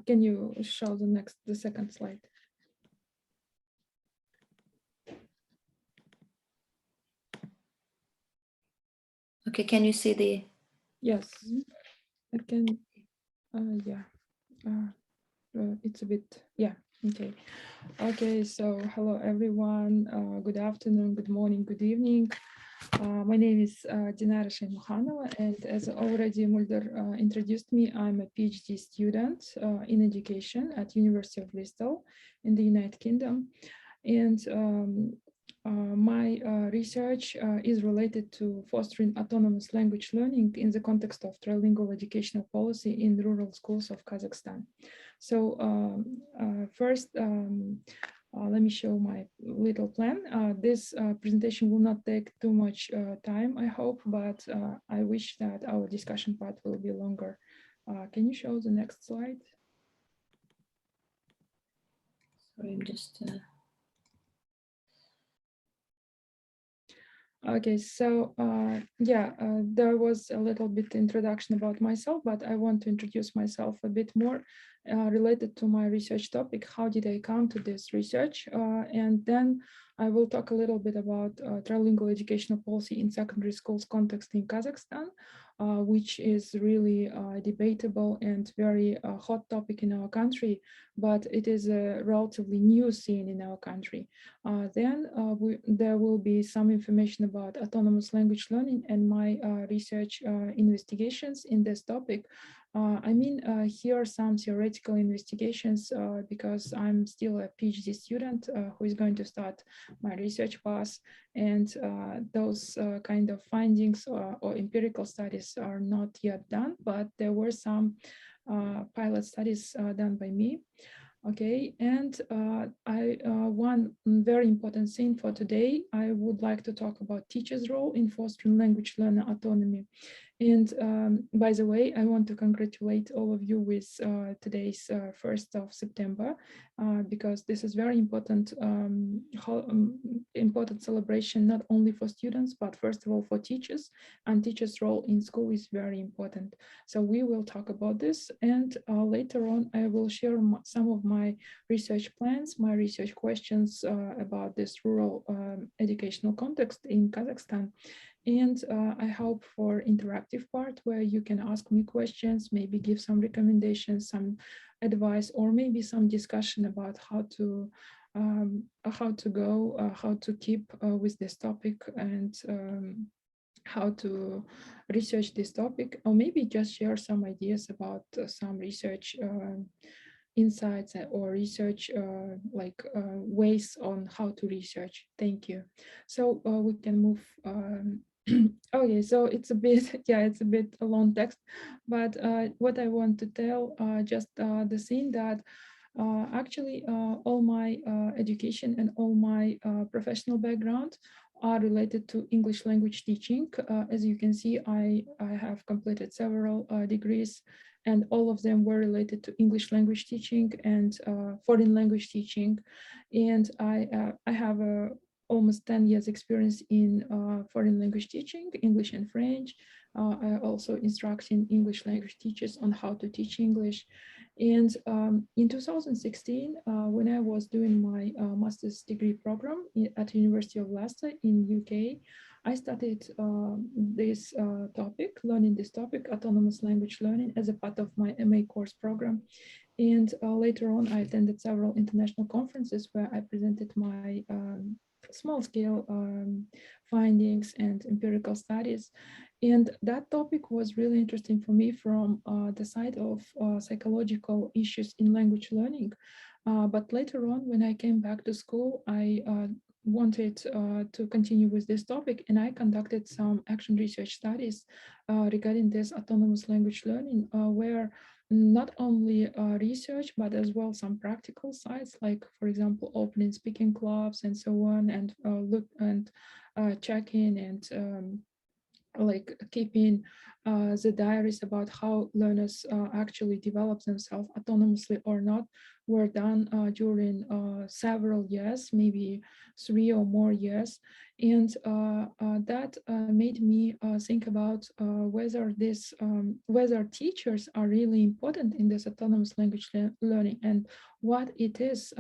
Can you show the second slide? Okay, can you see the? Yes, I can. Yeah, it's a bit. Yeah. Okay. Okay. So hello everyone. Good afternoon. Good morning. Good evening. My name is Dinara Shaimakhanova, and as already Mulder introduced me, I'm a PhD student in education at University of Bristol in the United Kingdom. And my research is related to fostering autonomous language learning in the context of trilingual educational policy in rural schools of Kazakhstan. So first, let me show my little plan. This presentation will not take too much time, I hope, but I wish that our discussion part will be longer. Can you show the next slide? Sorry, I'm just. Okay, so there was a little bit introduction about myself, but I want to introduce myself a bit more related to my research topic. How did I come to this research? And then I will talk a little bit about trilingual educational policy in secondary schools context in Kazakhstan, which is really debatable and very hot topic in our country, but it is a relatively new scene in our country. Then there will be some information about autonomous language learning and my research investigations in this topic. Here are some theoretical investigations because I'm still a PhD student who is going to start my research path, and those kind of findings or empirical studies are not yet done, but there were some pilot studies done by me. Okay, and one very important thing for today, I would like to talk about teachers' role in fostering language learner autonomy. And by the way, I want to congratulate all of you with today's 1st of September, because this is very important, important celebration, not only for students, but first of all for teachers, and teachers' role in school is very important. So we will talk about this, and later on, I will share some of my research plans, my research questions about this rural educational context in Kazakhstan. And I hope for interactive part where you can ask me questions, maybe give some recommendations, some advice, or maybe some discussion about how to go, how to keep with this topic, and how to research this topic, or maybe just share some ideas about some research insights or research ways on how to research. Thank you. So we can move. Okay, so it's a bit, yeah, it's a bit a long text, but what I want to tell, just the thing that actually all my education and all my professional background are related to English language teaching. As you can see, I have completed several degrees, and all of them were related to English language teaching and foreign language teaching. And I have almost 10 years experience in foreign language teaching, English and French. I also instructing English language teachers on how to teach English. And in 2016, when I was doing my master's degree program at University of Leicester in UK, I started this topic, learning this topic, autonomous language learning, as a part of my MA course program. And later on, I attended several international conferences where I presented my small-scale findings and empirical studies. And that topic was really interesting for me from the side of psychological issues in language learning. But later on, when I came back to school, I wanted to continue with this topic, and I conducted some action research studies regarding this autonomous language learning, where not only research, but as well some practical sites, like, for example, opening speaking clubs and so on, and look and checking and like keeping the diaries about how learners actually develop themselves autonomously or not were done during several years, maybe 3 or more years. And that made me think about whether teachers are really important in this autonomous language learning and what it is.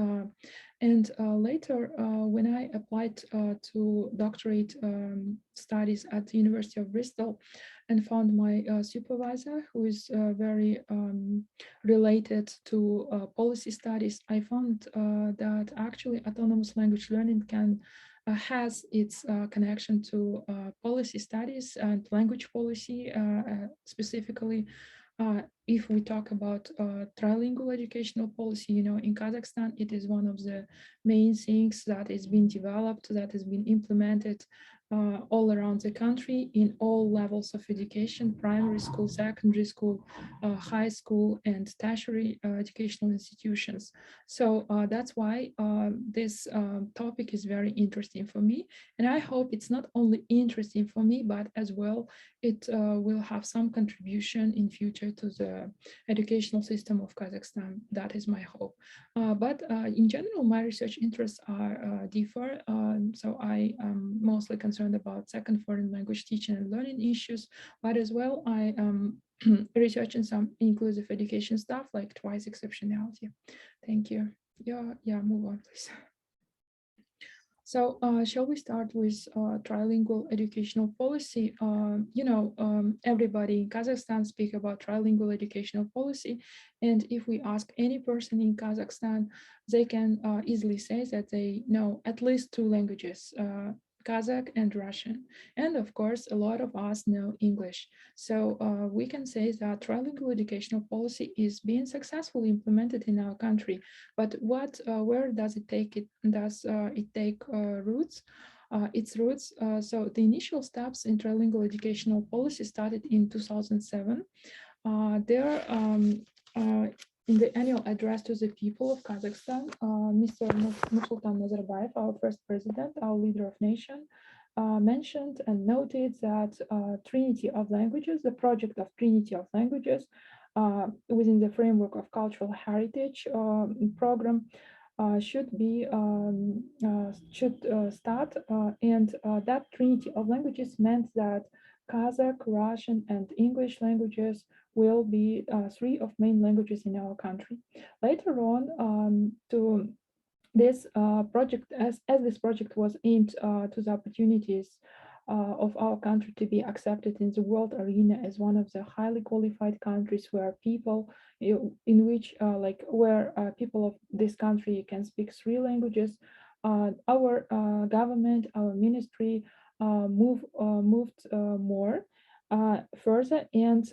And later, when I applied to doctorate studies at the University of Bristol and found my supervisor, who is very related to policy studies, I found that actually autonomous language learning has its connection to policy studies and language policy, specifically if we talk about trilingual educational policy, in Kazakhstan, it is one of the main things that is being developed, that has been implemented all around the country in all levels of education: primary school, secondary school, high school, and tertiary educational institutions. So that's why this topic is very interesting for me. And I hope it's not only interesting for me, but as well, it will have some contribution in future to the educational system of Kazakhstan. That is my hope. But in general, my research interests are differ. So I am mostly concerned about second foreign language teaching and learning issues, but as well, I am researching some inclusive education stuff like twice exceptionality. Thank you. Yeah, move on, please. So shall we start with trilingual educational policy? Everybody in Kazakhstan speak about trilingual educational policy. And if we ask any person in Kazakhstan, they can easily say that they know at least two languages, Kazakh and Russian. And of course, a lot of us know English. So we can say that trilingual educational policy is being successfully implemented in our country. But where does it take it? Does it take roots? Its roots. So the initial steps in trilingual educational policy started in 2007. There, in the annual address to the people of Kazakhstan, Mr. Nursultan Nazarbayev, our first president, our leader of nation, mentioned and noted that Trinity of Languages, the project of Trinity of Languages, within the framework of cultural heritage program, should start, and that Trinity of Languages meant that Kazakh, Russian, and English languages will be three of main languages in our country. Later on, to this project, as this project was aimed to the opportunities of our country to be accepted in the world arena as one of the highly qualified countries where people in which where people of this country can speak three languages. Our government, our ministry moved more further, and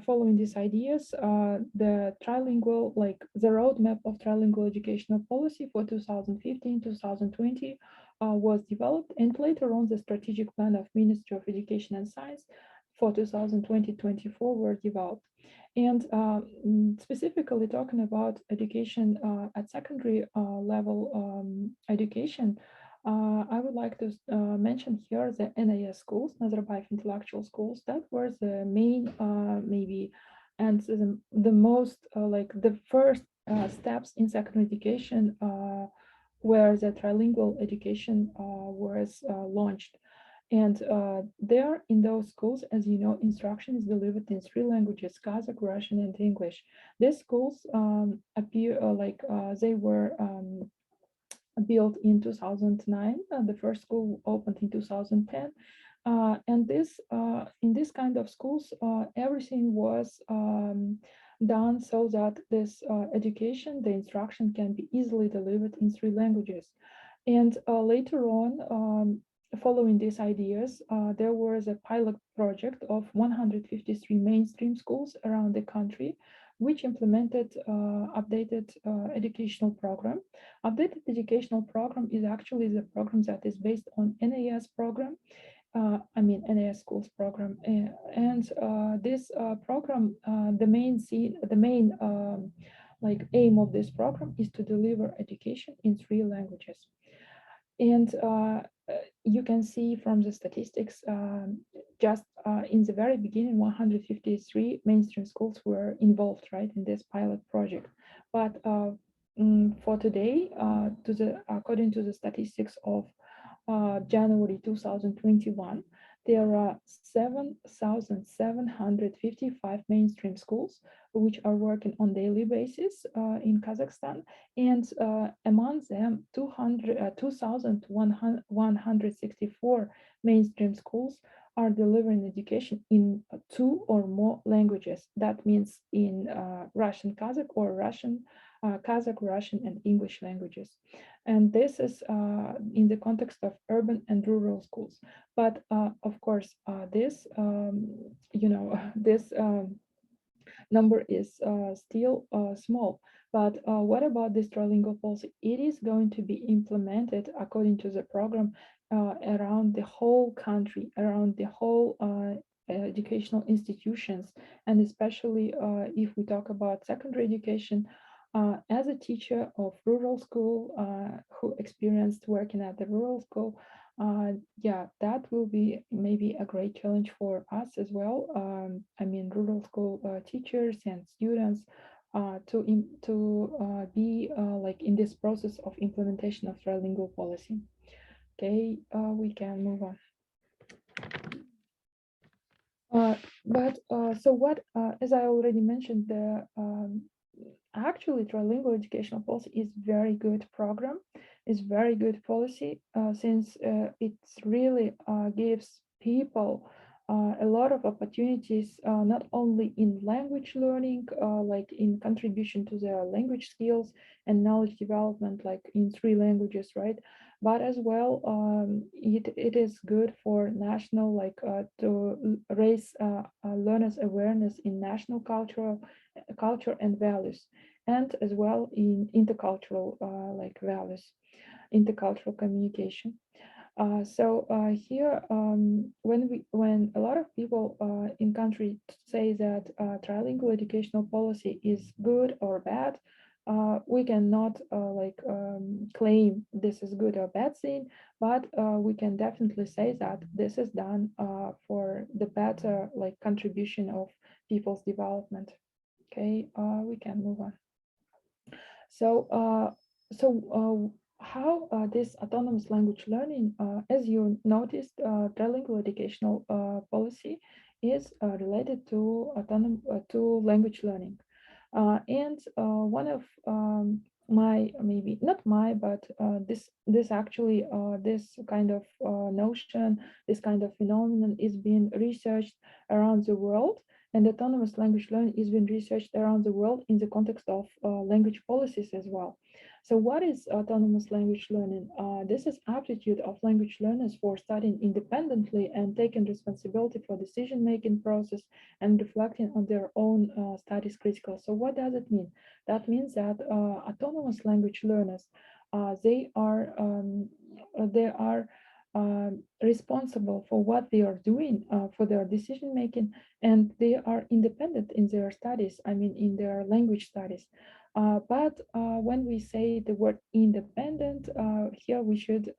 following these ideas, the trilingual, like the roadmap of trilingual educational policy for 2015-2020 was developed, and later on the strategic plan of Ministry of Education and Science for 2020-24 were developed. And specifically talking about education at secondary level education, I would like to mention here the NAS schools, Nazarbayev Intellectual Schools. That were the main, maybe, and the most, like the first steps in secondary education where the trilingual education was launched. And there in those schools, as you know, instruction is delivered in three languages: Kazakh, Russian, and English. These schools appear they were built in 2009. The first school opened in 2010. And in this kind of schools, everything was done so that this education, the instruction, can be easily delivered in three languages. And later on, following these ideas, there was a pilot project of 153 mainstream schools around the country, which implemented updated educational program. Updated educational program is actually the program that is based on NAS program. NAS schools program, and this program, the main aim of this program is to deliver education in three languages. And you can see from the statistics, just in the very beginning, 153 mainstream schools were involved, right, in this pilot project. But for today, according to the statistics of January 2021, there are 7,755 mainstream schools which are working on daily basis in Kazakhstan, and among them 2,164 mainstream schools are delivering education in two or more languages. That means in Russian Kazakh or Russian Kazakh, Russian, and English languages. And this is in the context of urban and rural schools. But of course, this, this number is still small. But what about this trilingual policy? It is going to be implemented according to the program around the whole country, around the whole educational institutions, and especially if we talk about secondary education. As a teacher of rural school who experienced working at the rural school, yeah, that will be maybe a great challenge for us as well. I mean, rural school teachers and students to be like in this process of implementation of trilingual policy. Okay, we can move on. But so what, as I already mentioned, the actually trilingual educational policy is very good program, is very good policy since it really gives people a lot of opportunities, not only in language learning, like in contribution to their language skills and knowledge development, like in three languages, right? But as well, it is good for national, like to raise learners' awareness in national culture and values, and as well in intercultural like values, intercultural communication. So here, when a lot of people in country say that trilingual educational policy is good or bad, we cannot claim this is good or bad thing, but we can definitely say that this is done for the better like contribution of people's development. Okay, we can move on. So, how this autonomous language learning, as you noticed, trilingual educational policy is related to to language learning, and one of my, maybe not my, but this actually this kind of notion, this kind of phenomenon is being researched around the world, and autonomous language learning is being researched around the world in the context of language policies as well. So what is autonomous language learning? This is aptitude of language learners for studying independently and taking responsibility for decision-making process and reflecting on their own studies critical. So what does it mean? That means that autonomous language learners, they are responsible for what they are doing, for their decision making, and they are independent in their studies, I mean, in their language studies. But when we say the word independent, here we should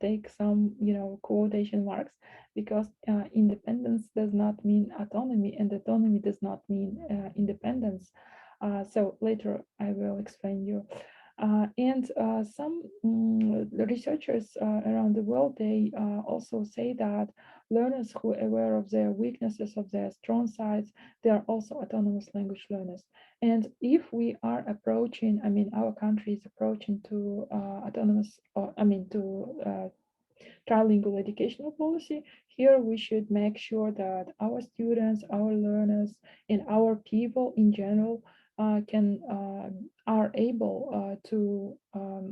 take some, quotation marks, because independence does not mean autonomy, and autonomy does not mean independence. So later I will explain you. And some researchers around the world, they also say that learners who are aware of their weaknesses, of their strong sides, they are also autonomous language learners. And if we are approaching, I mean, our country is approaching to autonomous, or I mean, to trilingual educational policy, here we should make sure that our students, our learners, and our people in general can are able to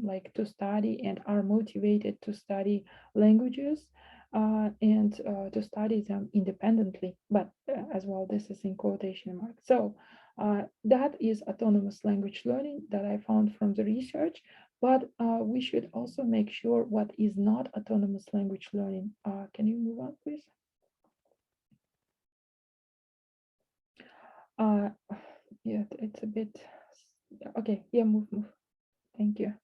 like to study and are motivated to study languages and to study them independently. But as well, this is in quotation marks. So that is autonomous language learning that I found from the research. But we should also make sure what is not autonomous language learning. Can you move on, please? Uh, yeah, it's a bit, okay, yeah, move. Thank you.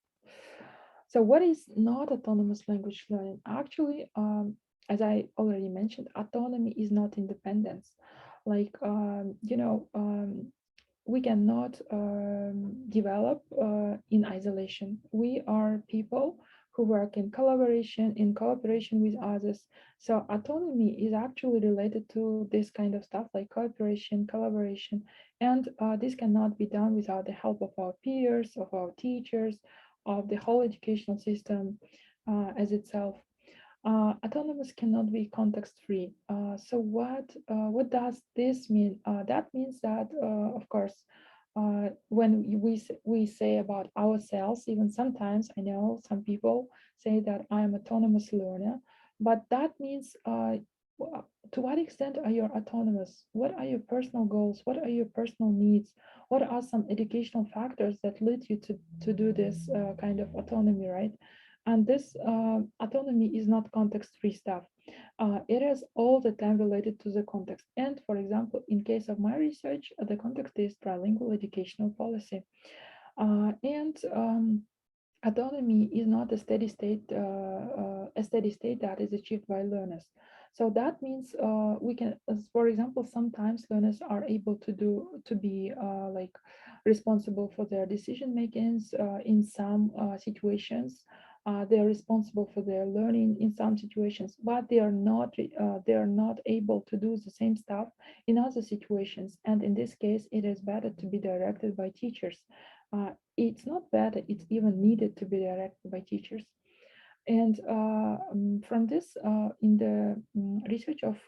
So what is not autonomous language learning? Actually, as I already mentioned, autonomy is not independence. Like, we cannot develop in isolation. We are people who work in collaboration, in cooperation with others. So autonomy is actually related to this kind of stuff like cooperation, collaboration, and this cannot be done without the help of our peers, of our teachers, of the whole educational system as itself. Autonomous cannot be context free. So what does this mean? That means that, of course, when we say about ourselves, even sometimes I know some people say that I am autonomous learner, but that means to what extent are you autonomous? What are your personal goals? What are your personal needs? What are some educational factors that lead you to do this kind of autonomy, right? And this autonomy is not context-free stuff. It is all the time related to the context. And for example, in case of my research, the context is trilingual educational policy. And autonomy is not a steady state that is achieved by learners. So that means we can, for example, sometimes learners are able to be like responsible for their decision makings in some situations. They are responsible for their learning in some situations, but they are not able to do the same stuff in other situations. And in this case, it is better to be directed by teachers. It's not better, it's even needed to be directed by teachers. And from this, in the research of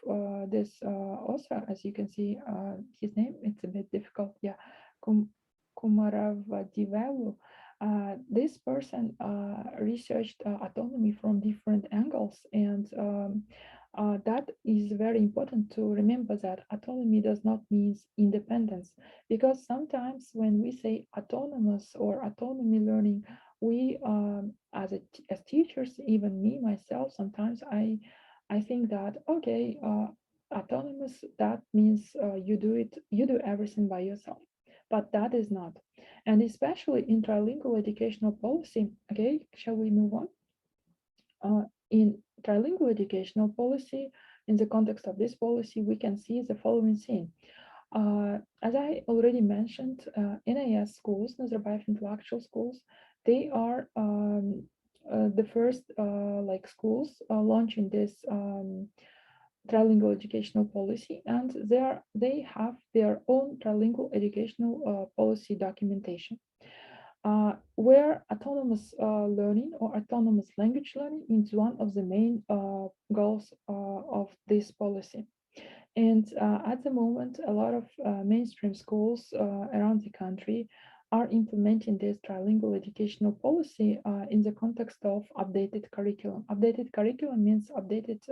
this author, as you can see, his name, it's a bit difficult, yeah, Kumaravadivelu, this person researched autonomy from different angles, and that is very important to remember that autonomy does not mean independence, because sometimes when we say autonomous or autonomy learning, we as teachers, even me myself, sometimes I think that okay, autonomous, that means you do everything by yourself, but that is not. And especially in trilingual educational policy, okay, shall we move on? In trilingual educational policy, in the context of this policy, we can see the following thing. As I already mentioned, NIS schools, Nazarbayev Intellectual Schools, they are the first like schools launching this trilingual educational policy, and they have their own trilingual educational policy documentation, where autonomous learning or autonomous language learning is one of the main goals of this policy. And at the moment, a lot of mainstream schools around the country are implementing this trilingual educational policy in the context of updated curriculum. Updated curriculum means updated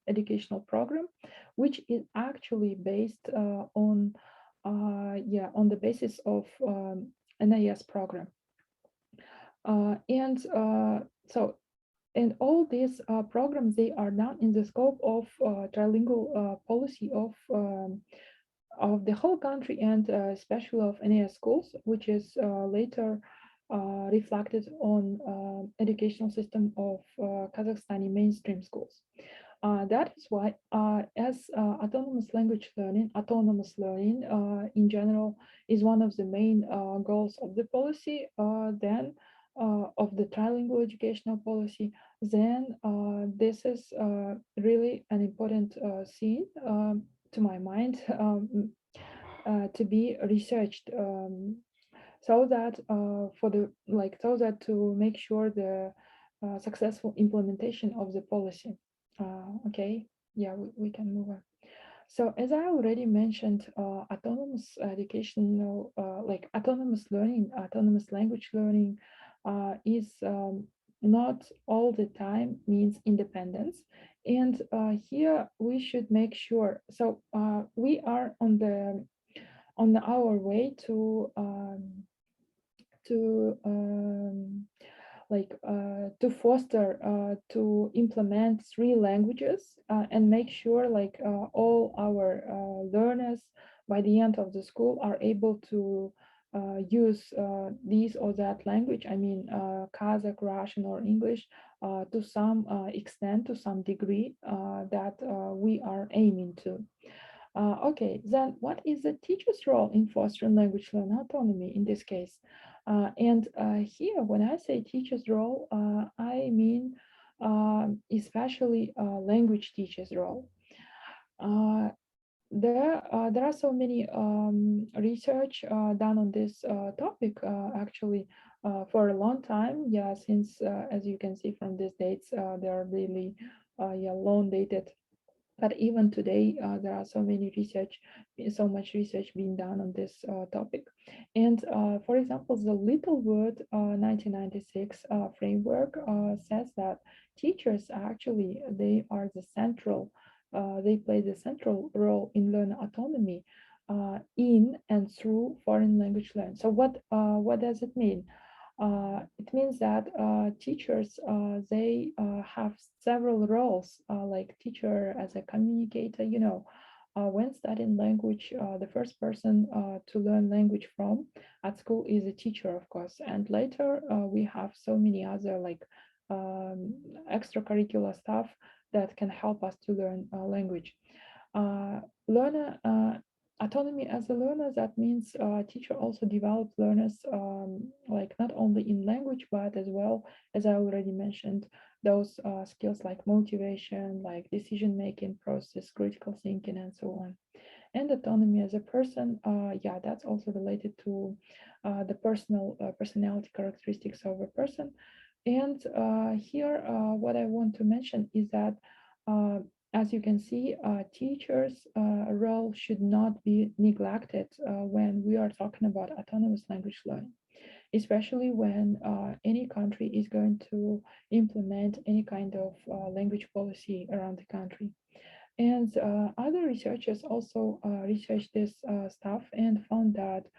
educational program, which is actually based on the basis of NIS program. So and all these programs, they are done in the scope of trilingual policy of the whole country, and especially of NAS schools, which is later reflected on educational system of Kazakhstani mainstream schools. That is why, as autonomous learning in general is one of the main goals of the policy, then of the trilingual educational policy, then this is really an important scene to my mind to be researched, so that so that to make sure the successful implementation of the policy. Okay, yeah, we can move on. So as I already mentioned, autonomous educational, like autonomous learning, autonomous language learning is not all the time means independence. And here we should make sure, so we are on our way to to foster to implement three languages and make sure all our learners by the end of the school are able use this or that language, I mean Kazakh, Russian, or English, to some extent, to some degree that we are aiming to. Okay, then what is the teacher's role in fostering language learning autonomy in this case? And here, when I say teacher's role, I mean especially language teacher's role. There are so many research done on this topic actually for a long time. Yeah, since as you can see from these dates, they are really yeah, long dated. But even today, there are so much research being done on this topic. And for example, the Little Word 1996 framework says that teachers actually, they play the central role in learner autonomy in and through foreign language learning. So what does it mean? It means that teachers, they have several roles, like teacher as a communicator. When studying language, the first person to learn language from at school is a teacher, of course. And later we have so many other like extracurricular stuff that can help us to learn language. Learner autonomy as a learner, that means teacher also develops learners like not only in language but as well, as I already mentioned, those skills like motivation, like decision making process, critical thinking, and so on. And autonomy as a person, yeah, that's also related to the personality characteristics of a person. And here what I want to mention is that uh, as you can see, teachers' role should not be neglected when we are talking about autonomous language learning, especially when any country is going to implement any kind of language policy around the country. And other researchers also researched this stuff and found that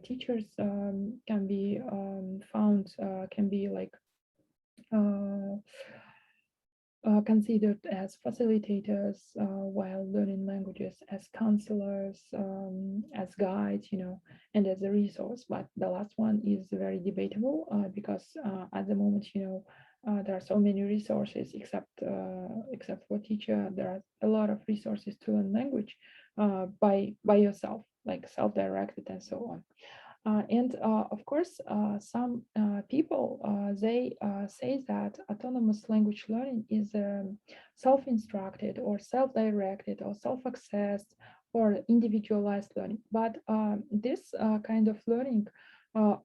teachers can be found, can be like uh, considered as facilitators while learning languages, as counselors, as guides, and as a resource. But the last one is very debatable because at the moment, there are so many resources except for teacher. There are a lot of resources to learn language by yourself, like self-directed and so on. And of course, some people, they say that autonomous language learning is self-instructed or self-directed or self-accessed or individualized learning. But this kind of learning uh,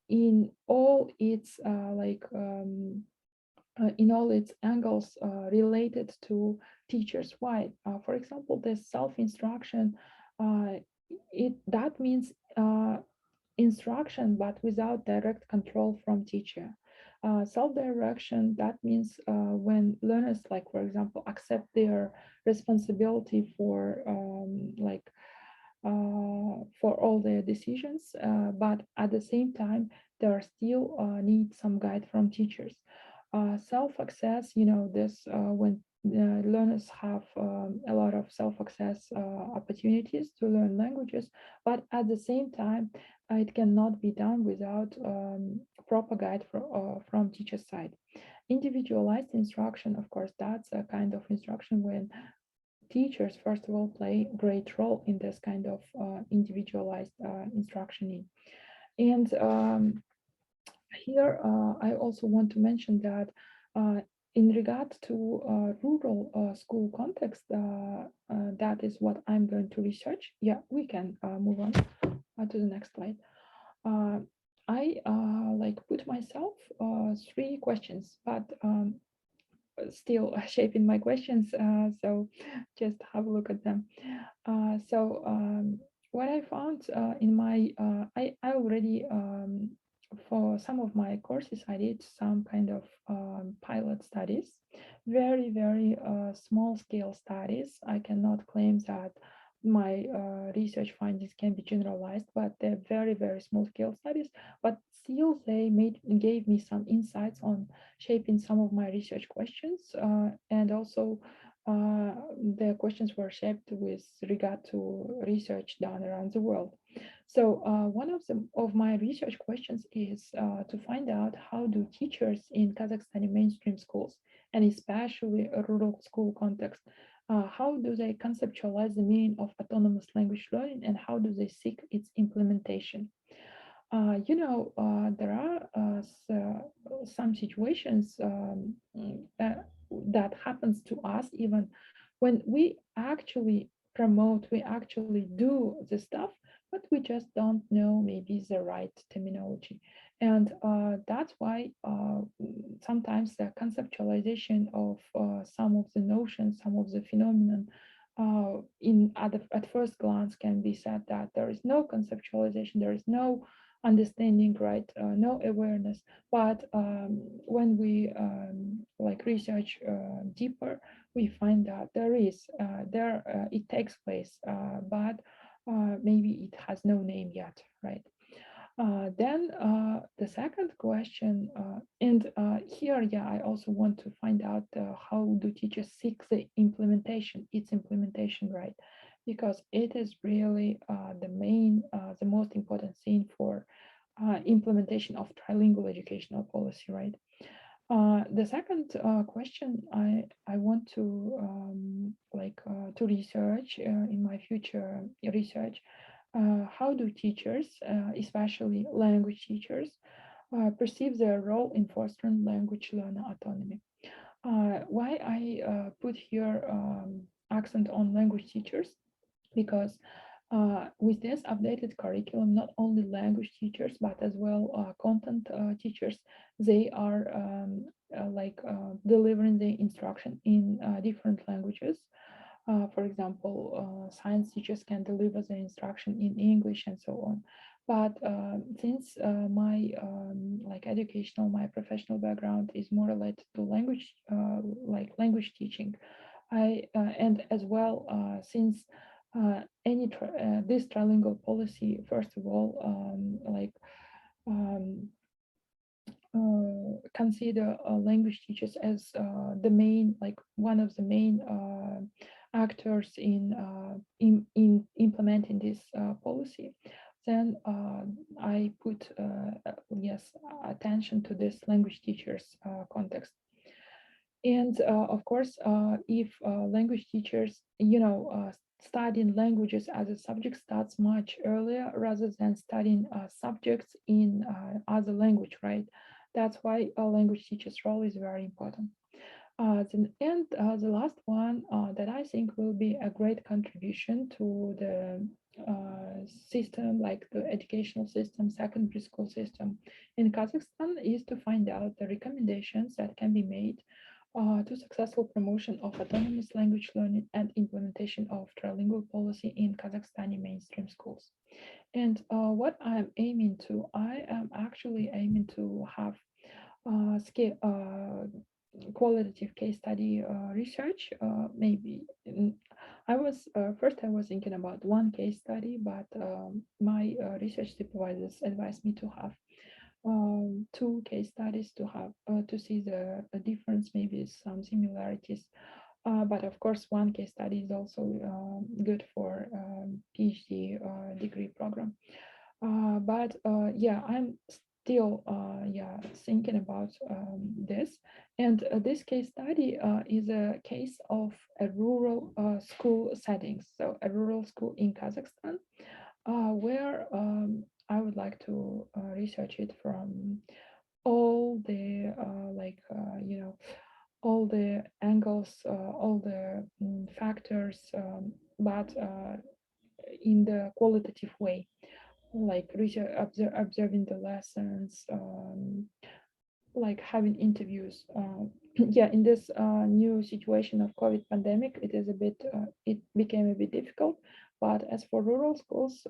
in all its in all its angles related to teachers. Why? For example, this self-instruction, that means instruction, but without direct control from teacher. Self-direction, that means when learners, like for example, accept their responsibility for all their decisions, but at the same time, they are still need some guide from teachers. Self-access, this when learners have a lot of self-access opportunities to learn languages, but at the same time, it cannot be done without proper guide from teacher side. Individualized instruction, of course, that's a kind of instruction when teachers, first of all, play a great role in this kind of individualized instructioning. And here, I also want to mention that in regard to rural school context, that is what I'm going to research. Yeah, we can move on to the next slide. I like put myself 3 questions, but still shaping my questions. So just have a look at them. What I found in my, I already, for some of my courses, I did some kind of pilot studies, very, very small scale studies. I cannot claim that my research findings can be generalized, but they're very, very small scale studies, but still they gave me some insights on shaping some of my research questions, and also the questions were shaped with regard to research done around the world. So one of my research questions is to find out how do teachers in Kazakhstani mainstream schools, and especially a rural school context, how do they conceptualize the meaning of autonomous language learning, and how do they seek its implementation? There are some situations that happens to us even when we actually promote, we actually do the stuff, but we just don't know maybe the right terminology. And that's why sometimes the conceptualization of some of the notions, some of the phenomenon at first glance can be said that there is no conceptualization, there is no understanding, right? No awareness. But when we like research deeper, we find that there is it takes place, but maybe it has no name yet, right? Then the second question, and here, yeah, I also want to find out how do teachers seek the implementation, its implementation, right? Because it is really the most important thing for implementation of trilingual educational policy, right? The second question I want to to research in my future research, how do teachers, especially language teachers, perceive their role in fostering language learner autonomy? Why I put here accent on language teachers, because with this updated curriculum, not only language teachers, but as well content teachers, they are delivering the instruction in different languages. For example, science teachers can deliver the instruction in English and so on. But since my my professional background is more related to language, language teaching, and as well since this trilingual policy, first of all, um, consider language teachers as the main, like one of the main actors in implementing this policy, then I put yes attention to this language teachers context. And of course, if language teachers, studying languages as a subject starts much earlier rather than studying subjects in other language, right? That's why a language teacher's role is very important. The last one that I think will be a great contribution to the system, like the educational system, secondary school system in Kazakhstan, is to find out the recommendations that can be made to successful promotion of autonomous language learning and implementation of trilingual policy in Kazakhstani mainstream schools. And what I'm aiming to, I am actually aiming to have qualitative case study research. Maybe I was thinking about one case study, but my research supervisors advised me to have two case studies to have to see the difference, maybe some similarities. But of course, one case study is also good for PhD degree program. But yeah, I'm still thinking about this. And this case study is a case of a rural school setting, so a rural school in Kazakhstan, where I would like to research it from all the all the angles, all the factors, but in the qualitative way, like observing the lessons, like having interviews. Yeah, in this new situation of COVID pandemic, it became a bit difficult. But as for rural schools,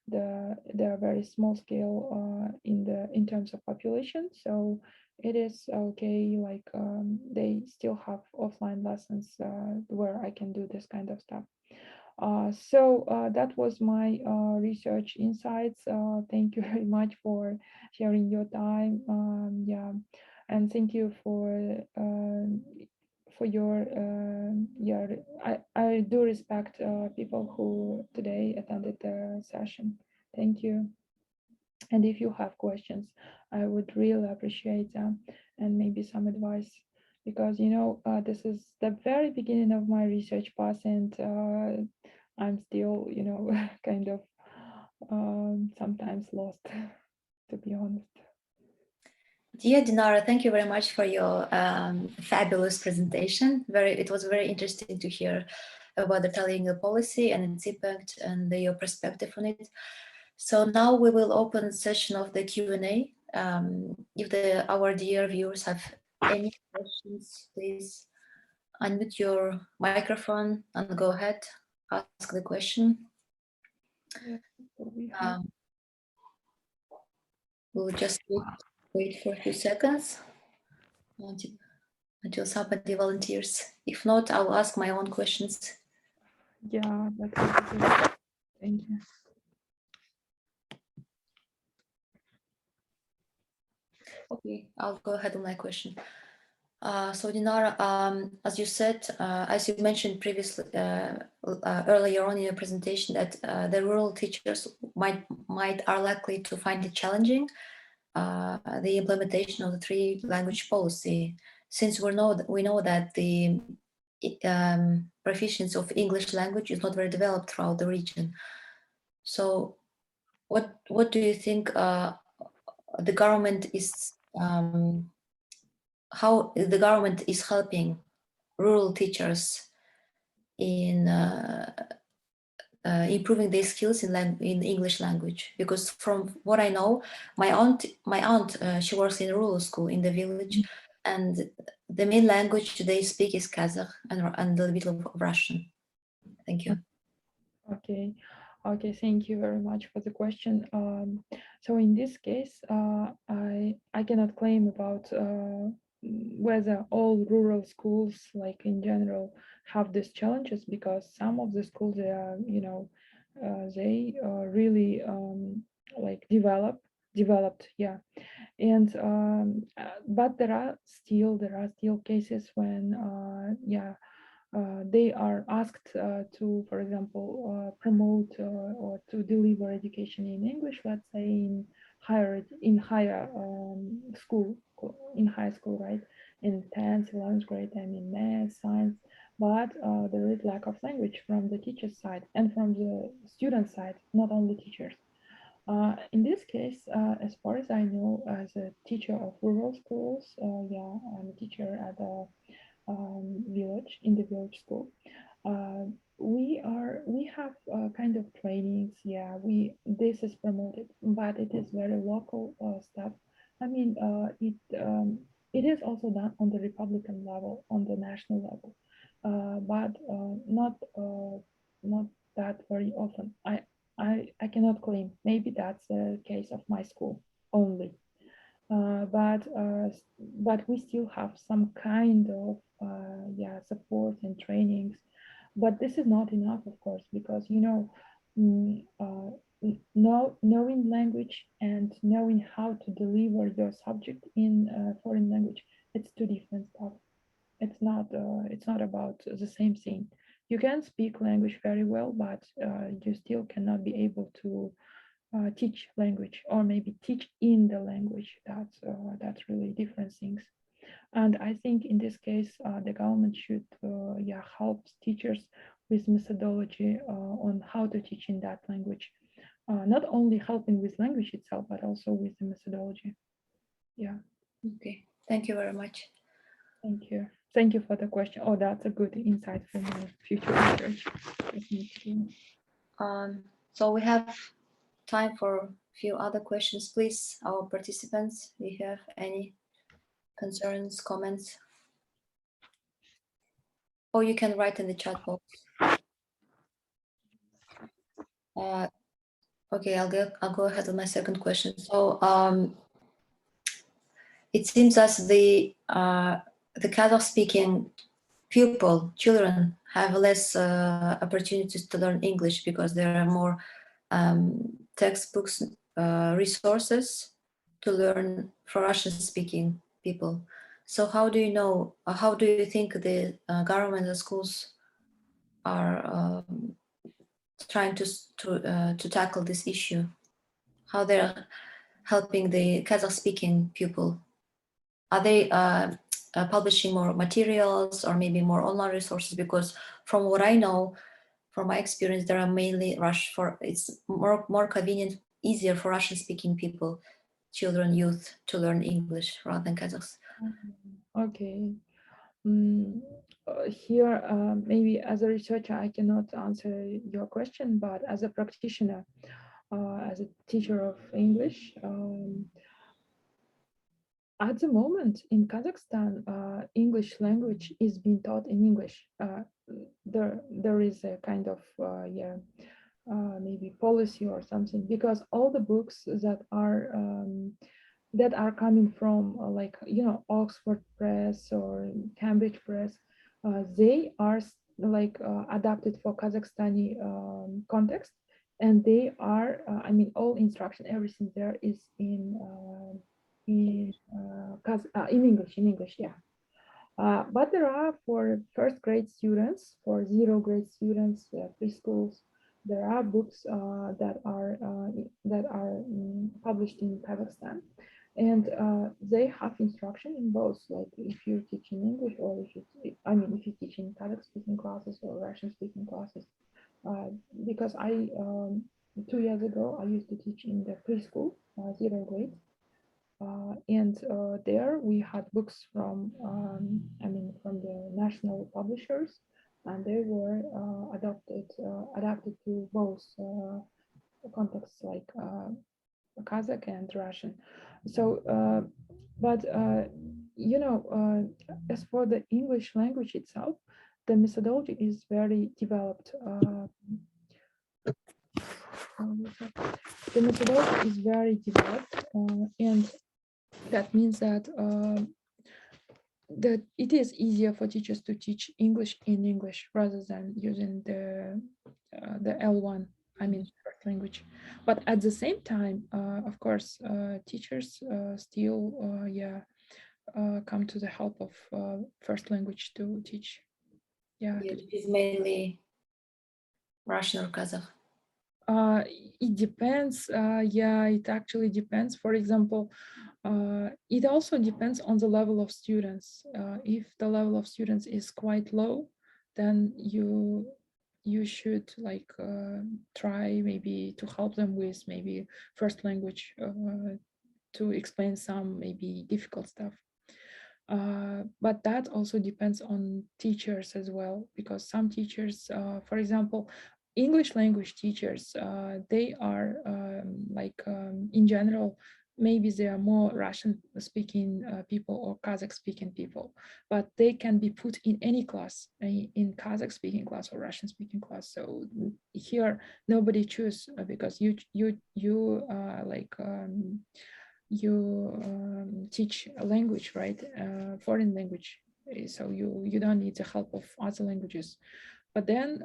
they are very small scale in terms of population, so it is okay. Like they still have offline lessons where I can do this kind of stuff. So that was my research insights. Thank you very much for sharing your time. Yeah, and thank you for your I do respect people who today attended the session. Thank you. And if you have questions, I would really appreciate them and maybe some advice, because this is the very beginning of my research path, and I'm still kind of sometimes lost, to be honest. Dear Dinara, thank you very much for your fabulous presentation. It was very interesting to hear about the trilingual policy and its impact and your perspective on it. So now we will open the session of the Q&A. If our dear viewers have any questions, please unmute your microphone and go ahead, ask the question. Yeah, we have. We'll just wait for a few seconds until somebody volunteers. If not, I'll ask my own questions. Yeah, that would be good. Thank you. Okay, I'll go ahead with my question. So Dinara, as you said, as you mentioned previously, earlier on in your presentation, that the rural teachers are likely to find it challenging, the implementation of the three-language policy, since we know that the proficiency of English language is not very developed throughout the region. So, what do you think the government is? How the government is helping rural teachers in improving their skills in English language? Because from what I know, my aunt, she works in a rural school in the village, and the main language they speak is Kazakh and a little bit of Russian. Thank you. Okay. Okay, thank you very much for the question. So in this case, I cannot claim about whether all rural schools, like in general, have these challenges, because some of the schools, they are, they are really like developed, yeah. And but there are still cases when they are asked to, for example, promote or to deliver education in English, let's say in higher school, in high school, right? In 10th, 11th grade, I mean math, science, but there is lack of language from the teacher's side and from the student side, not only teachers. In this case, as far as I know, as a teacher of rural schools, yeah, I'm a teacher at a village, in the village school. We have kind of trainings, yeah, this is promoted, but it is very local stuff. I mean, it is also done on the Republican level, on the national level, but not that very often. I cannot claim. Maybe that's the case of my school only. But we still have some kind of support and trainings, but this is not enough, of course, because knowing language and knowing how to deliver your subject in foreign language, it's two different stuff. It's not about the same thing. You can speak language very well, but you still cannot be able to teach language, or maybe teach in the language. That's really different things. And I think in this case, the government should help teachers with methodology on how to teach in that language. Not only helping with language itself, but also with the methodology. Yeah. Okay, thank you very much. Thank you. Thank you for the question. Oh, that's a good insight for my future research. So we have time for a few other questions, please. Our participants, if you have any concerns, comments, or you can write in the chat box. Okay, I'll go ahead with my second question. So it seems as the Kazakh-speaking children have less opportunities to learn English because there are more textbooks, resources to learn for Russian-speaking people. So how do you know, how do you think the government and schools are trying to tackle this issue? How they're helping the Kazakh-speaking people? Are they publishing more materials or maybe more online resources? Because from what I know, from my experience, there are mainly it's more convenient, easier for Russian-speaking people, children, youth, to learn English rather than Kazakhs. Okay. Here, maybe as a researcher, I cannot answer your question, but as a practitioner, as a teacher of English, at the moment in Kazakhstan, English language is being taught in English. There is a kind of maybe policy or something, because all the books that are coming from like Oxford Press or Cambridge Press, they are like adapted for Kazakhstani context, and they are I mean all instruction, everything there is in English, yeah. But there are for first grade students, for zero grade students, preschools, there are books that are published in Kazakhstan, and they have instruction in both. Like if you're teaching English, or if you're teaching Kazakh speaking classes or Russian speaking classes, because I 2 years ago I used to teach in the preschool, zero grade. And there we had books from, from the national publishers, and they were adapted to both contexts, like Kazakh and Russian. So, but as for the English language itself, the methodology is very developed. The methodology is very developed, and that means that it is easier for teachers to teach English in English rather than using the L1, I mean first language. But at the same time, of course, teachers still come to the help of first language to teach. Yeah, It is mainly Russian or Kazakh. It depends. Yeah, it actually depends. For example, it also depends on the level of students. If the level of students is quite low, then you should like try maybe to help them with maybe first language to explain some maybe difficult stuff. But that also depends on teachers as well, because some teachers, for example, English language teachers, they are in general, maybe they are more Russian speaking people or Kazakh speaking people, but they can be put in any class, in Kazakh speaking class or Russian speaking class. So here nobody choose, because you teach a language, right? Foreign language. So you don't need the help of other languages. But then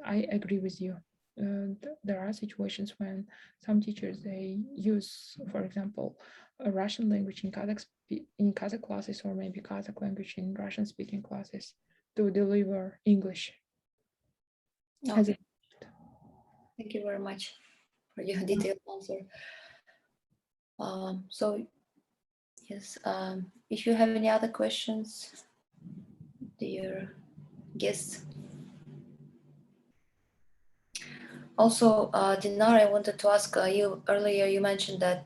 I agree with you. There are situations when some teachers, they use, for example, a Russian language in Kazakh classes, or maybe Kazakh language in Russian speaking classes to deliver English. Okay. Thank you very much for your detailed answer. So yes, if you have any other questions, dear guests. Also, Dinara, I wanted to ask you earlier, you mentioned that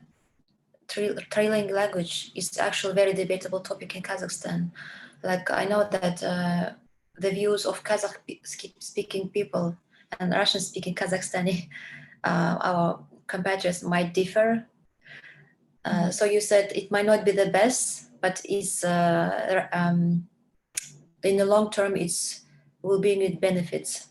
trilingual language is actually a very debatable topic in Kazakhstan. Like I know that the views of Kazakh speaking people and Russian speaking Kazakhstani, our compatriots might differ. So you said it might not be the best, but is in the long term, it's will bring it benefits.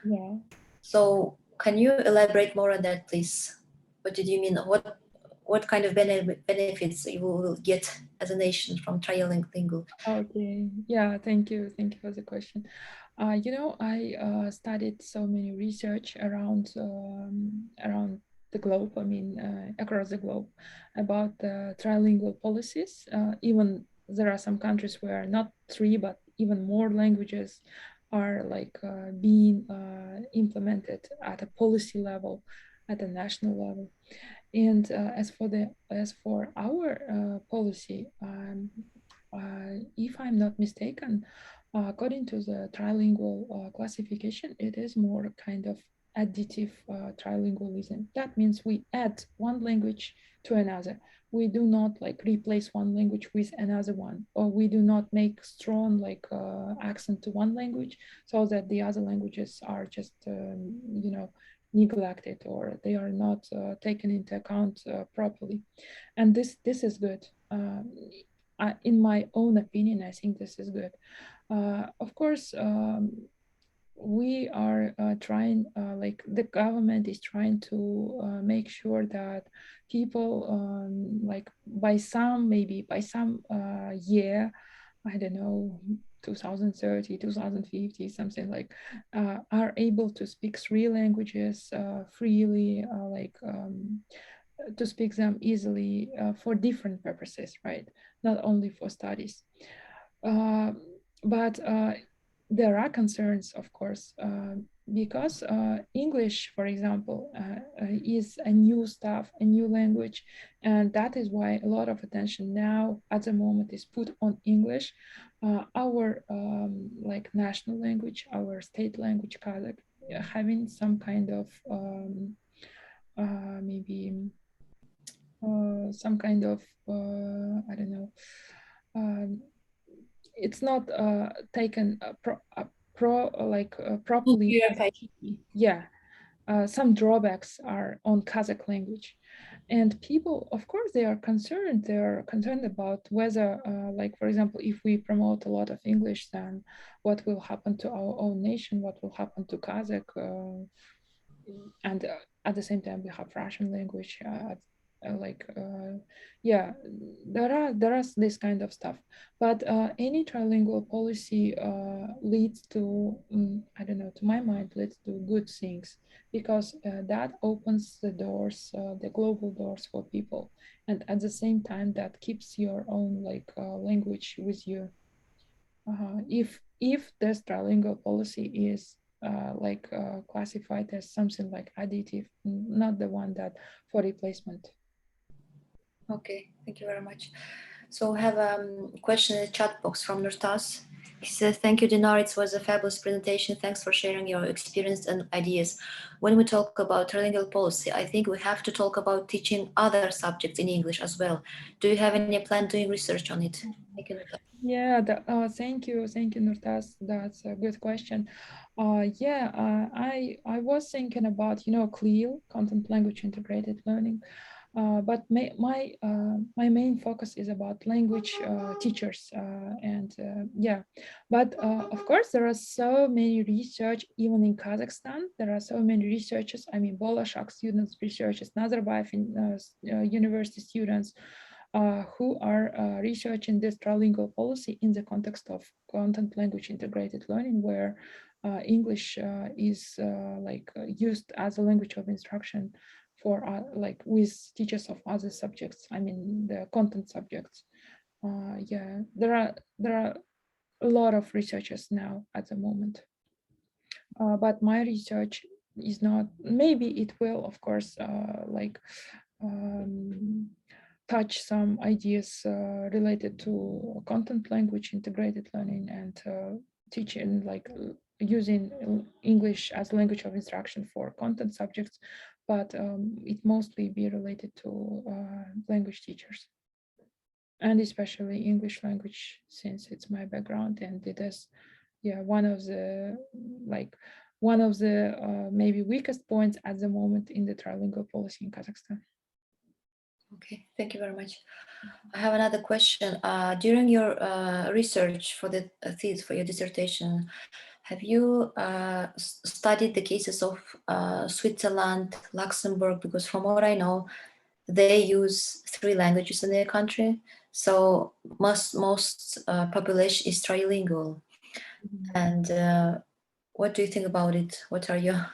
Yeah. So can you elaborate more on that, please? What did you mean? What kind of benefits you will get as a nation from trilingual? Okay. Yeah. Thank you. Thank you for the question. I studied so many research around the globe, I mean, across the globe, about trilingual policies. Even there are some countries where not 3, but even more languages are like being implemented at a policy level, at a national level. And as for our policy, if I'm not mistaken, according to the trilingual classification, it is more kind of additive trilingualism. That means we add one language to another. We do not like replace one language with another one, or we do not make strong like accent to one language so that the other languages are just neglected, or they are not taken into account properly. And this is good. In my own opinion, I think this is good. Of course, we are trying, like the government is trying to make sure that people, like maybe by some year, I don't know, 2030, 2050, something like, are able to speak 3 languages freely, to speak them easily for different purposes, right? Not only for studies. But there are concerns, of course, because English, for example, is a new stuff, a new language, and that is why a lot of attention now at the moment is put on English, our like national language, our state language, Kazakh, having some kind of maybe some kind of I don't know. It's not taken properly. Yeah, some drawbacks are on Kazakh language, and people, of course, they are concerned. They are concerned about whether, like for example, if we promote a lot of English, then what will happen to our own nation? What will happen to Kazakh? And at the same time, we have Russian language. Yeah, there are this kind of stuff, but any trilingual policy leads to, I don't know, to my mind, leads to good things, because that opens the doors, the global doors for people, and at the same time that keeps your own like language with you. If this trilingual policy is classified as something like additive, not the one that for replacement. Okay, thank you very much. So we have a question in the chat box from Nurtas. He says, thank you, Dinara. It was a fabulous presentation. Thanks for sharing your experience and ideas. When we talk about trilingual policy, I think we have to talk about teaching other subjects in English as well. Do you have any plan doing research on it? Thank you, Nurtas. Yeah, thank you, Nurtas. That's a good question. I was thinking about, CLIL, content language integrated learning. But my main focus is about language teachers, but of course there are so many research even in Kazakhstan. There are so many researchers, I mean Bolashak students, researchers, Nazarbayev University students who are researching this trilingual policy in the context of content language integrated learning, where English is used as a language of instruction for with teachers of other subjects, I mean the content subjects. There are a lot of researchers now at the moment, but my research is not, maybe it will, of course, touch some ideas related to content language integrated learning and teaching, like using English as a language of instruction for content subjects, but it mostly be related to language teachers, and especially English language, since it's my background, and it is one of the maybe weakest points at the moment in the trilingual policy in Kazakhstan. Okay, thank you very much. I have another question. During your research for the thesis for your dissertation, have you studied the cases of Switzerland, Luxembourg? Because from what I know, they use 3 languages in their country. So most population is trilingual. And what do you think about it? What are your...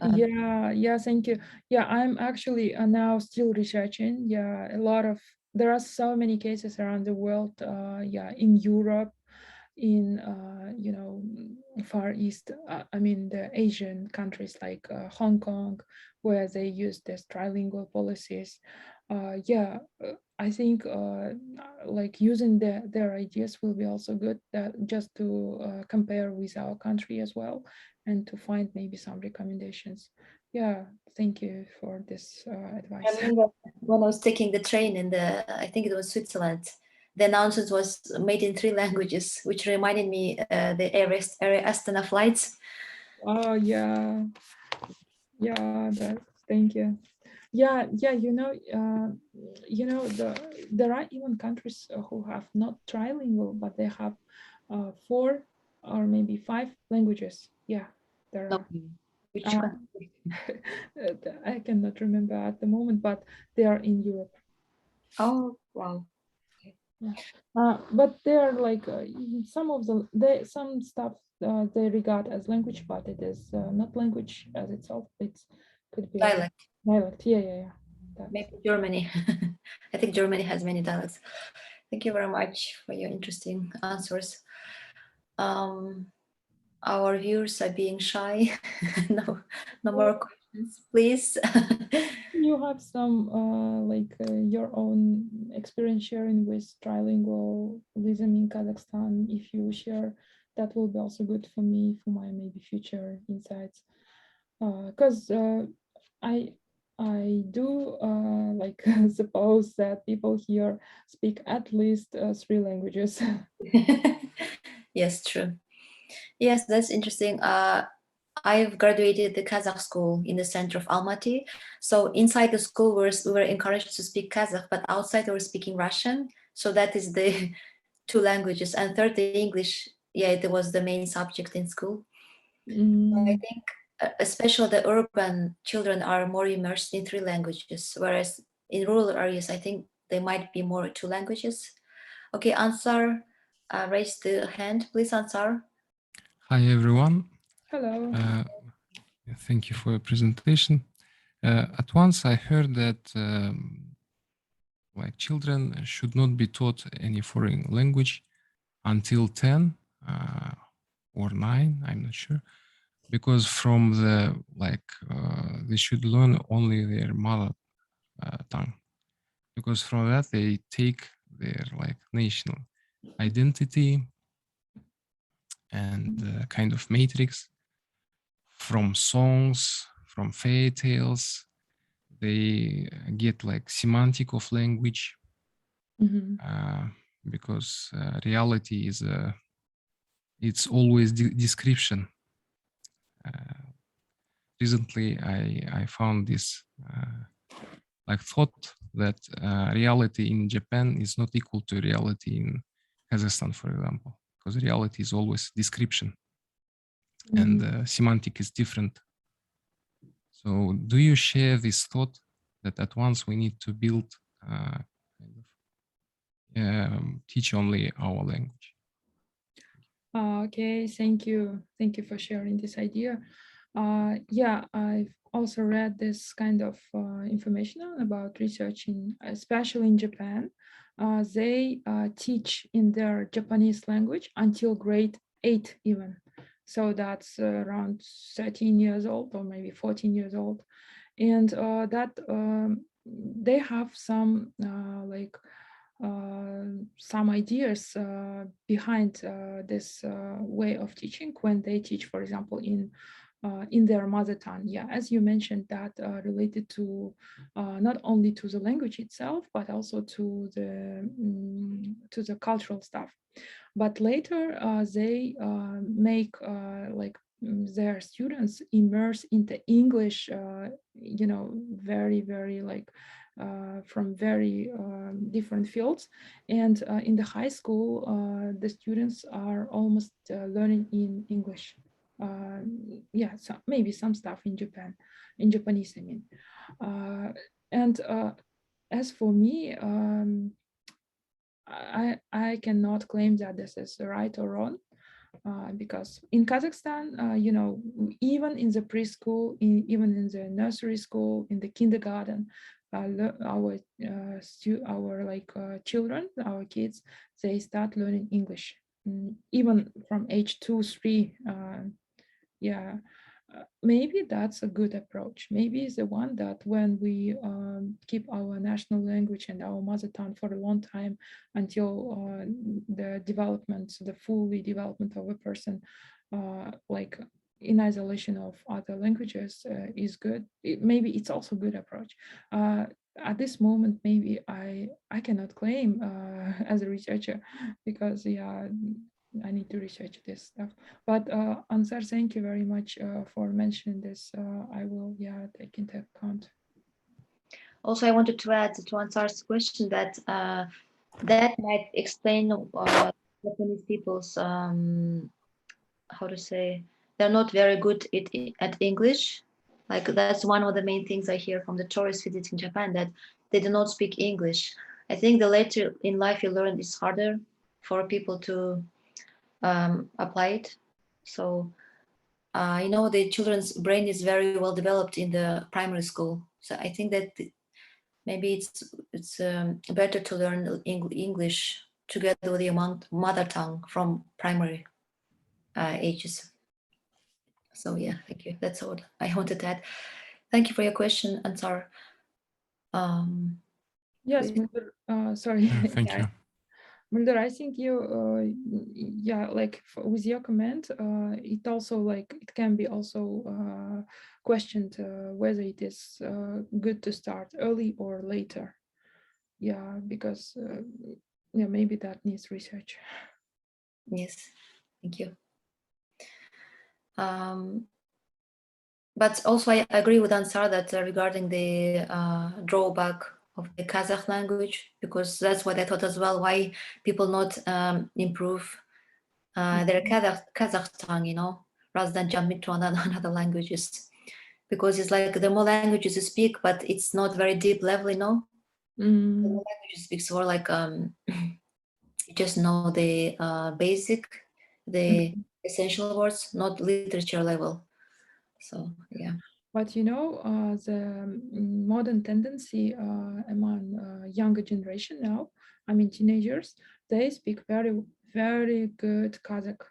Yeah, thank you. Yeah, I'm actually now still researching. Yeah, there are so many cases around the world. Yeah, in Europe, in Far East. I mean the Asian countries like Hong Kong, where they use this trilingual policies. Yeah, I think like using their ideas will be also good. That just to compare with our country as well, and to find maybe some recommendations. Yeah, thank you for this I advice. remember when I was taking the train I think it was Switzerland, the announcement was made in 3 languages, which reminded me the Air Astana flights. Oh yeah, thank you. Yeah, there are even countries who have not trilingual, but they have 4 or maybe 5 languages. Yeah, there No, are. which Uh, country? I cannot remember at the moment, but they are in Europe. Oh, wow. Yeah. But they are like some of some stuff they regard as language, but it is not language as itself. It could be a Dialect. dialect. Yeah. That's Maybe Germany. I think Germany has many dialects. Thank you very much for your interesting answers. Um, our viewers are being shy. No, no more questions, please. you have some your own experience sharing with trilingualism in Kazakhstan. If you share, that will be also good for me for my maybe future insights. Because I I do like suppose that people here speak at least 3 languages. Yes, true. Yes, that's interesting. I've graduated the Kazakh school in the center of Almaty. So inside the school, we were encouraged to speak Kazakh, but outside we were speaking Russian. So that is the 2 languages. And third, the English. Yeah, it was the main subject in school. I Mm, think especially the urban children are more immersed in 3 languages, whereas in rural areas, I think they might be more 2 languages. Okay, Ansar, raise the hand, please, Ansar. Hi everyone. hello. Thank you for your presentation. At once I heard that like children should not be taught any foreign language until 10 or 9, I'm not sure, because from the they should learn only their mother tongue, because from that they take their like national identity and kind of matrix from songs, from fairy tales. They get like semantic of language Mhm. because reality is it's always description. Recently, I found this like thought that reality in Japan is not equal to reality in Kazakhstan, for example, because reality is always description and semantic is different. So do you share this thought that at once we need to build teach only our language? Okay, thank you. Thank you for sharing this idea. Yeah, I've also read this kind of information about researching, especially in Japan. They teach in their Japanese language until grade 8 even. So that's around 13 years old or maybe 14 years old. And that they have some some ideas behind this way of teaching when they teach, for example, in their mother tongue. Yeah, as you mentioned, that related to not only to the language itself, but also to the cultural stuff. But later they make their students immerse into English, very like from very different fields. And in the high school, the students are almost learning in English. Yeah, so maybe some stuff in Japanese, I mean. And as for me, I cannot claim that this is right or wrong. because in Kazakhstan, you know, even in the preschool, even in the nursery school, in the kindergarten, our children, our kids, they start learning English, even from age 2, 3. Yeah, maybe that's a good approach. Maybe it's the one that when we keep our national language and our mother tongue for a long time until the development, the fully development of a person, like in isolation of other languages is good. Maybe it's also a good approach. At this moment, maybe I cannot claim as a researcher because yeah, I need to research this stuff. But Ansar, thank you very much for mentioning this. I will, yeah, take into account. Also, I wanted to add to Ansar's question that that might explain Japanese people's how to say, they're not very good at English. Like that's one of the main things I hear from the tourists visiting Japan, that they do not speak English. I think the later in life you learn, it's harder for people to apply it. So you know, the children's brain is very well developed in the primary school. So I think that maybe it's better to learn English together with your mother tongue from primary ages. So yeah, thank you. That's all I wanted to add. Thank you for your question, Ansar. Yes, Mulder, sorry. Thank you. Mulder, I think you, yeah, like with your comment, it also like it can be also questioned whether it is good to start early or later. Yeah, because yeah, maybe that needs research. Yes, thank you. But also I agree with Ansar that regarding the drawback of the Kazakh language, because that's what I thought as well, why people not improve their Kazakh tongue, you know, rather than jump into another languages. Because it's like the more languages you speak, but it's not very deep level, you know. The more language you speak, so like you just know the basic, the essential words, not literature level. So yeah. But you know, the modern tendency among younger generation now, I mean teenagers, they speak very, very good Kazakh.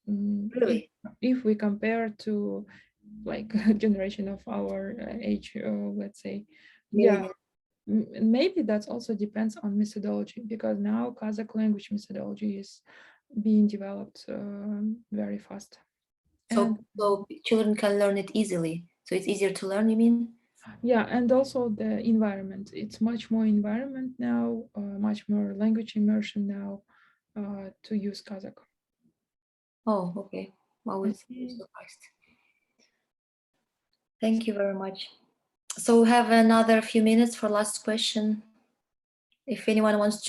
Really? If we compare to like generation of our age, let's say, yeah, maybe that also depends on methodology because now Kazakh language methodology is being developed very fast. So children can learn it easily. So it's easier to learn, you mean? Yeah, and also the environment. It's much more environment now, much more language immersion now to use Kazakh. Oh, okay. Well, we're surprised. Thank you very much. So we have another few minutes for last question. If anyone wants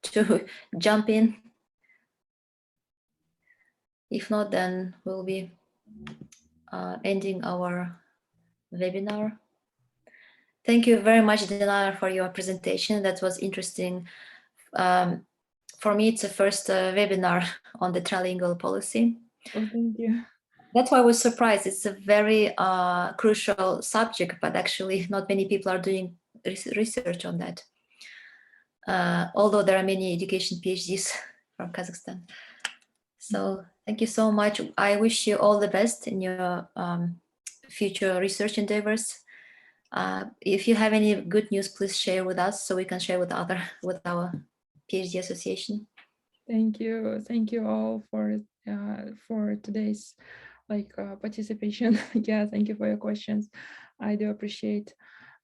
to jump in. If not, then we'll be ending our webinar. Thank you very much, Dinara, for your presentation. That was interesting. For me, it's the first webinar on the trilingual policy. Oh, thank you. That's why I was surprised. It's a very crucial subject, but actually not many people are doing research on that. Although there are many education PhDs from Kazakhstan. So thank you so much. I wish you all the best in your future research endeavors. If you have any good news, please share with us so we can share with our PhD association. Thank you all for today's participation. Yeah, thank you for your questions. I do appreciate.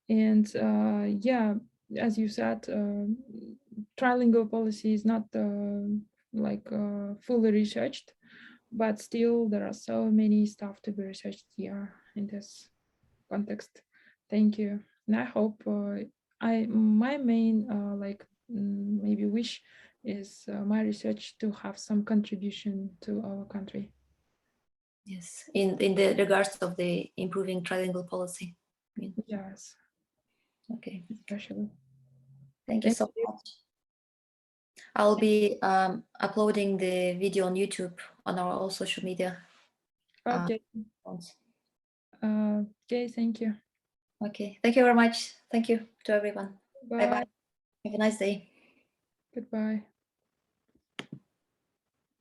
And yeah, as you said, trilingual policy is not fully researched, but still there are so many stuff to be researched here in this context. Thank you. And I hope my main maybe wish is my research to have some contribution to our country. Yes, in the regards of the improving trilingual policy. I mean. Yes. Okay. Especially. Thank you so much. I'll be uploading the video on YouTube on our all social media. Okay. Accounts. Okay, thank you. Okay, thank you very much. Thank you to everyone. Bye. Bye-bye. Have a nice day. Goodbye.